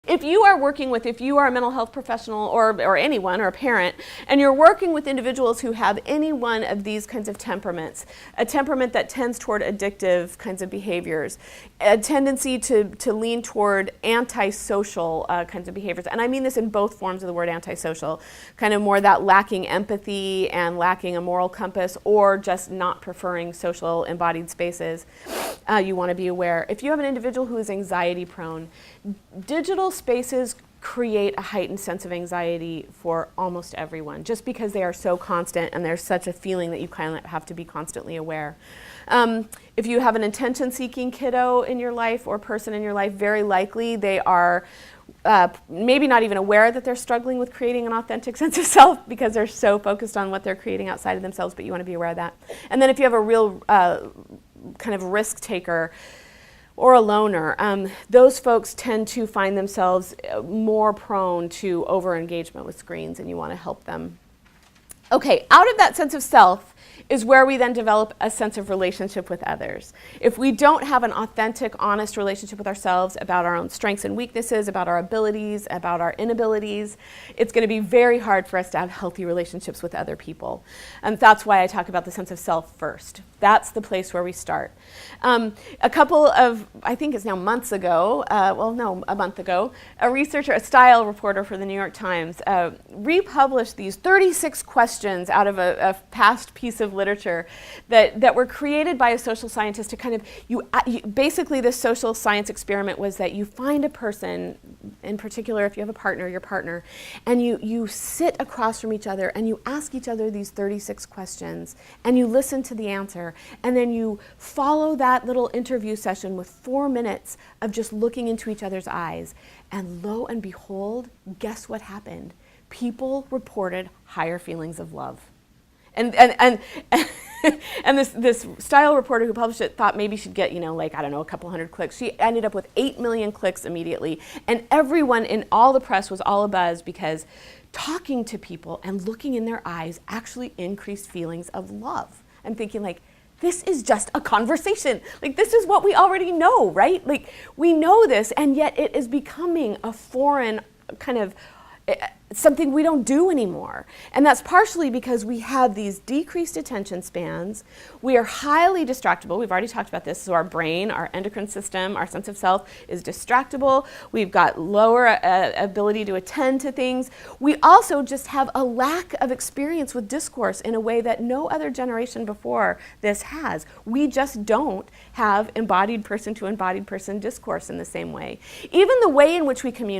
if you are a mental health professional or anyone or a parent, and you're working with individuals who have any one of these kinds of temperaments, a temperament that tends toward addictive kinds of behaviors, a tendency to lean toward antisocial kinds of behaviors, and I mean this in both forms of the word antisocial, kind of more that lacking empathy and lacking a moral compass, or just not preferring social embodied spaces, you want to be aware. If you have an individual who is anxiety prone, digital spaces create a heightened sense of anxiety for almost everyone, just because they are so constant and there's such a feeling that you kind of have to be constantly aware. If you have an attention-seeking kiddo in your life or person in your life, very likely they are maybe not even aware that they're struggling with creating an authentic sense of self because they're so focused on what they're creating outside of themselves, but you want to be aware of that. And then if you have a real kind of risk taker or a loner, those folks tend to find themselves more prone to over-engagement with screens, and you want to help them. Okay, out of that sense of self is where we then develop a sense of relationship with others. If we don't have an authentic, honest relationship with ourselves about our own strengths and weaknesses, about our abilities, about our inabilities, it's going to be very hard for us to have healthy relationships with other people. And that's why I talk about the sense of self first. That's the place where we start. A couple of, I think it's now months ago, a month ago, a researcher, a style reporter for the New York Times, republished these 36 questions out of a past piece of literature that were created by a social scientist to kind of, basically this social science experiment was that you find a person, in particular if you have a partner, your partner, and you sit across from each other and you ask each other these 36 questions and you listen to the answer, and then you follow that little interview session with 4 minutes of just looking into each other's eyes, and lo and behold, guess what happened? People reported higher feelings of love. And this style reporter who published it thought maybe she'd get, a couple hundred clicks. She ended up with 8 million clicks immediately. And everyone in all the press was all abuzz because talking to people and looking in their eyes actually increased feelings of love. I'm thinking this is just a conversation. This is what we already know, right? We know this, and yet it is becoming a foreign kind of something we don't do anymore. And that's partially because we have these decreased attention spans. We are highly distractible. We've already talked about this. So our brain, our endocrine system, our sense of self is distractible. We've got lower ability to attend to things. We also just have a lack of experience with discourse in a way that no other generation before this has. We just don't have embodied person to embodied person discourse in the same way. Even the way in which we communicate